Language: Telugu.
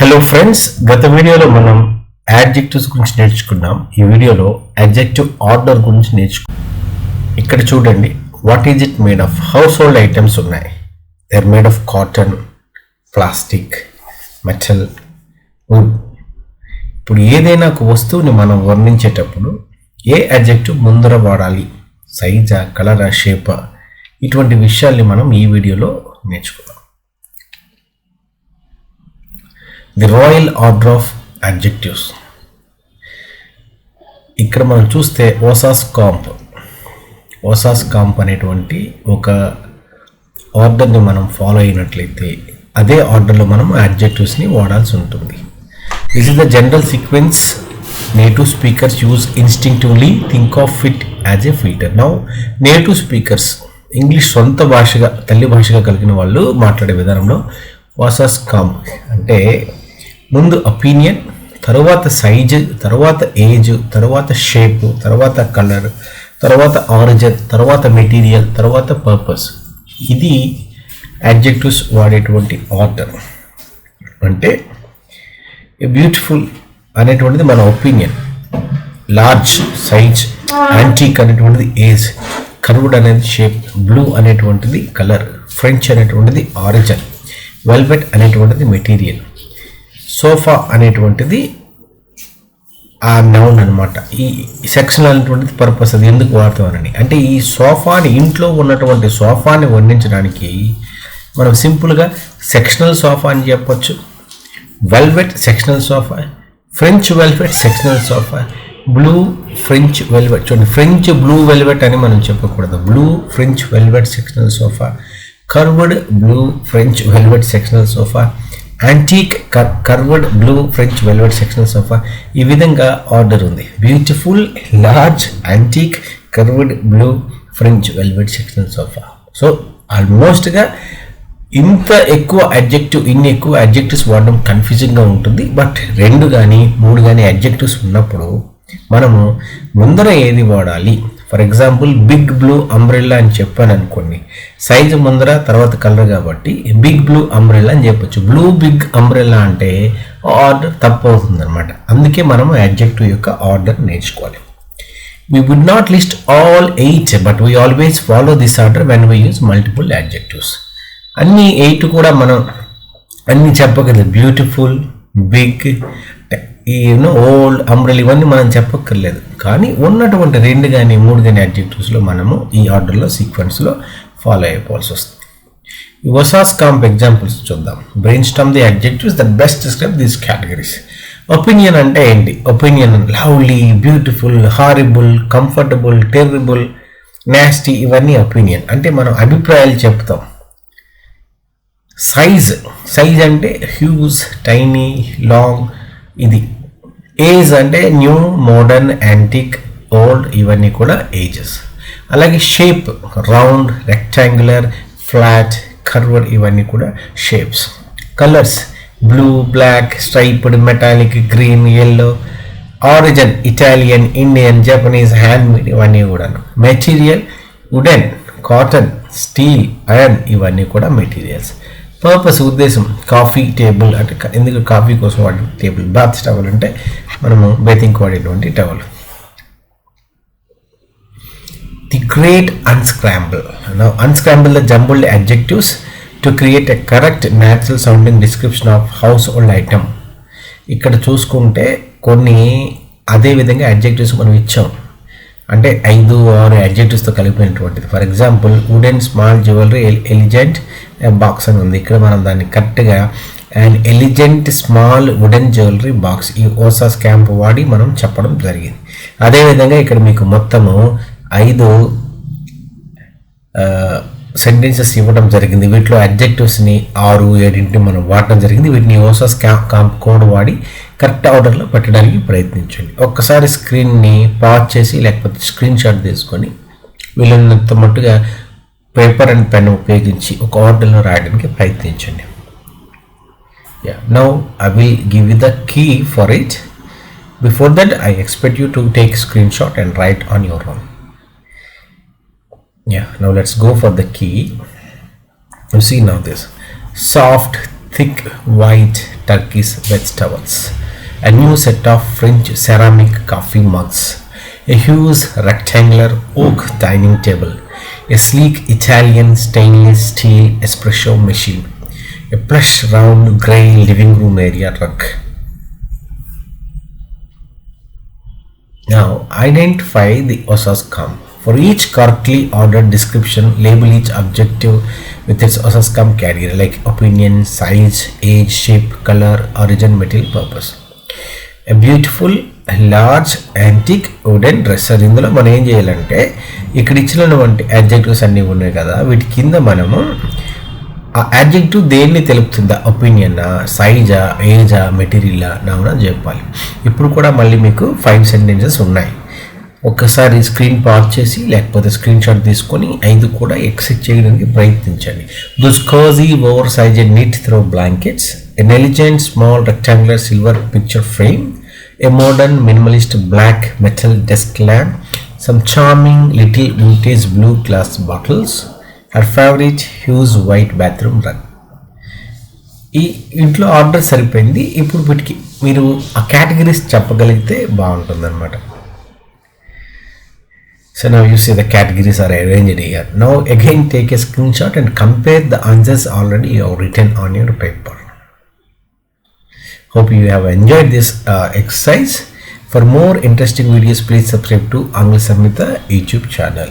హలో ఫ్రెండ్స్, గత వీడియోలో మనం యాడ్జెక్టివ్స్ గురించి నేర్చుకున్నాం. ఈ వీడియోలో అడ్జెక్టివ్ ఆర్డర్ గురించి నేర్చుకున్నాం. ఇక్కడ చూడండి, what is it made of? Household items ఉన్నాయి. They are made of cotton, plastic, metal, wood. ఇప్పుడు ఏదైనా ఒక వస్తువుని మనం వర్ణించేటప్పుడు ఏ అడ్జెక్టివ్ ముందర వాడాలి, సైజా, కలరా, షేపా, ఇటువంటి విషయాల్ని మనం ఈ వీడియోలో నేర్చుకున్నాం. The royal order of adjectives. ఇక్కడ మనం చూస్తే ఓసాస్ కాంప్ అనేటువంటి ఒక ఆర్డర్ని మనం ఫాలో అయినట్లయితే అదే ఆర్డర్లో మనం అడ్జెక్టివ్స్ని వాడాల్సి ఉంటుంది. This is the general sequence native speakers use instinctively. Think of it as a filter. Now native speakers, English సొంత భాషగా, తల్లి భాషగా కలిగిన వాళ్ళు మాట్లాడే విధానంలో ఓసాస్ కాంప్ అంటే ముందు ఒపీనియన్, తర్వాత సైజ్, తర్వాత ఏజ్, తర్వాత షేప్, తర్వాత కలర్, తర్వాత ఆరిజిన్, తర్వాత మెటీరియల్, తర్వాత పర్పస్. ఇది అడ్జెక్టివ్స్ వాడేటువంటి ఆర్డర్. అంటే బ్యూటిఫుల్ అనేటువంటిది మన ఒపీనియన్, లార్జ్ సైజ్, యాంటీక్ అనేటువంటిది ఏజ్, కర్వ్డ్ అనేది షేప్, బ్లూ అనేటువంటిది కలర్, ఫ్రెంచ్ అనేటువంటిది ఆరిజిన్, వెల్వెట్ అనేటువంటిది మెటీరియల్, సోఫా అనేటువంటిది ఆ నౌన్ అనమాట. ఈ సెక్షన్ అనేటువంటిది పర్పస్, అది ఎందుకు వాడతామని. అంటే ఈ సోఫాని, ఇంట్లో ఉన్నటువంటి సోఫాని వర్ణించడానికి మనం సింపుల్గా సెక్షనల్ సోఫా అని చెప్పొచ్చు. Velvet sectional sofa, French velvet sectional sofa, blue French velvet. చూడండి, ఫ్రెంచ్ బ్లూ వెల్వెట్ అని మనం చెప్పకూడదు. Blue French velvet sectional sofa, curved blue French velvet sectional sofa, antique curved blue French velvet sectional sofa. ఈ విధంగా ఆర్డర్ ఉంది. Beautiful, large, antique, curved blue French velvet sectional sofa. So ఆల్మోస్ట్గా ఇంత ఎక్కువ అడ్జెక్టివ్, ఇన్ని ఎక్కువ అడ్జెక్టివ్స్ వాడడం కన్ఫ్యూజింగ్గా ఉంటుంది. బట్ 2 కానీ 3 కానీ అడ్జెక్టివ్స్ ఉన్నప్పుడు మనము ముందర ఏది వాడాలి. For example, big blue umbrella అని చెప్పాను అనుకోండి, సైజు ముందర తర్వాత కలర్ కాబట్టి బిగ్ బ్లూ అంబ్రెల్లా అని చెప్పొచ్చు. బ్లూ బిగ్ అంబ్రెల్లా అంటే ఆర్డర్ తప్పు అవుతుంది అనమాట. అందుకే మనం అడ్జెక్టివ్ యొక్క ఆర్డర్ నేర్చుకోవాలి. We would not list all 8, but we always follow this order when we use multiple adjectives. అన్ని 8 కూడా మనం అన్ని చెప్పగలదు. బ్యూటిఫుల్, బిగ్, ఓల్డ్, అంబ్రెల్, ఇవన్నీ మనం చెప్పక్కర్లేదు. కానీ ఉన్నటువంటి 2 కానీ 3 కానీ అడ్జెక్టివ్స్లో మనము ఈ ఆర్డర్లో, సీక్వెన్స్లో ఫాలో అయిపోవాల్సి వస్తుంది. ఈ ఓసాస్ కాంప్ ఎగ్జాంపుల్స్ చూద్దాం. Brainstorm the adjectives that best describe these categories. Opinion అంటే ఏంటి? Opinion lovely, beautiful, horrible, comfortable, terrible, nasty, ఇవన్నీ ఒపీనియన్. అంటే మనం అభిప్రాయాలు చెప్తాం. సైజ్ అంటే హ్యూజ్, టైనీ, లాంగ్, ఇది. ఏజ్ అంటే న్యూ, మోడర్న్, యాంటిక్, ఓల్డ్, ఇవన్నీ కూడా ఏజెస్. అలాగే shape, round, rectangular, flat, curved, ఇవన్నీ కూడా shapes. Colours, blue, black, striped, metallic, green, yellow. Origin, Italian, Indian, Japanese, handmade, ఇవన్నీ కూడాను. Material, wooden, cotton, steel, iron, ఇవన్నీ కూడా మెటీరియల్స్. పర్పస్, ఉద్దేశం, కాఫీ టేబుల్ అంటే ఎందుకు కాఫీ కోసం వాడే టేబుల్. బాత్ టవల్ అంటే మనము బేతింగ్ వాడేటువంటి towel. The great unscramble. Now unscramble the jumbled adjectives to create a correct natural sounding description of household item. ఇక్కడ చూసుకుంటే కొన్ని అదే విధంగా అడ్జెక్టివ్స్ మనం ఇచ్చాం. అంటే 5-6 అడ్జెక్టివ్స్తో కలిపినటువంటిది. For example, wooden small jewellery, elegant box అని ఉంది. ఇక్కడ మనం దాన్ని కరెక్ట్గా and elegant small wooden jewellery box, ఈ ఓసాస్ క్యాంప్ వాడి మనం చెప్పడం జరిగింది. అదేవిధంగా ఇక్కడ మీకు మొత్తము 5 సెంటెన్సెస్ ఇవ్వడం జరిగింది. వీటిలో అడ్జెక్టివ్స్ని 6-7 మనం వాడడం జరిగింది. వీటిని ఓసాస్ క్యాంప్ కోడ్ వాడి కరెక్ట్ ఆర్డర్లో పెట్టడానికి ప్రయత్నించండి. ఒక్కసారి స్క్రీన్ని పాజ్ చేసి లేకపోతే స్క్రీన్ షాట్ తీసుకొని వీళ్ళంత మట్టుగా పేపర్ అండ్ పెన్ ఉపయోగించి ఒక ఆర్డర్లో రాయడానికి ప్రయత్నించండి. Now I will give you the key for it. Before that I expect you to take screen shot and write on your own. Now let's go for the key. You see now this soft, thick white Turkish bed towels, a new set of French ceramic coffee mugs, a huge rectangular oak dining table, a sleek Italian stainless steel espresso machine, a plush round grey living room area rug. Now identify the OSASCOM. For each correctly ordered description, label each objective with its OSASCOM category like opinion, size, age, shape, color, origin, material, purpose. A beautiful large antique wooden dresser. ఇందులో మనం ఏం చేయాలంటే ఇక్కడ ఇచ్చినటువంటి యాడ్జెక్టివ్స్ అన్నీ ఉన్నాయి కదా, వీటి కింద మనము ఆ యాడ్జెక్టివ్ దేన్ని తెలుపుతుందా, ఒపీనియనా, సైజా, ఏజా, మెటీరియలా, నౌనా చెప్పాలి. ఇప్పుడు కూడా మళ్ళీ మీకు 5 సెంటెన్సెస్ ఉన్నాయి. ఒక్కసారి స్క్రీన్ పాజ్ చేసి లేకపోతే స్క్రీన్ షాట్ తీసుకొని 5 కూడా ఎక్సెట్ చేయడానికి ప్రయత్నించండి. Those cosy oversize neat throw blankets, an elegant small rectangular silver picture frame, a modern minimalist black metal desk lamp, some charming little vintage blue glass bottles, her favorite huge white bathroom rug. ఈ ఇంట్లో ఆర్డర్ సరిపోయింది. ఇప్పుడు వీటికి మీరు ఆ కేటగిరీస్ చెప్పగలిగితే బాగుంటుంది అనమాట. So now you see the categories are arranged here. Now again take a screenshot and compare the answers already you have written on your paper. Hope you have enjoyed this exercise. For more interesting videos, please subscribe to Angla Samhita YouTube channel.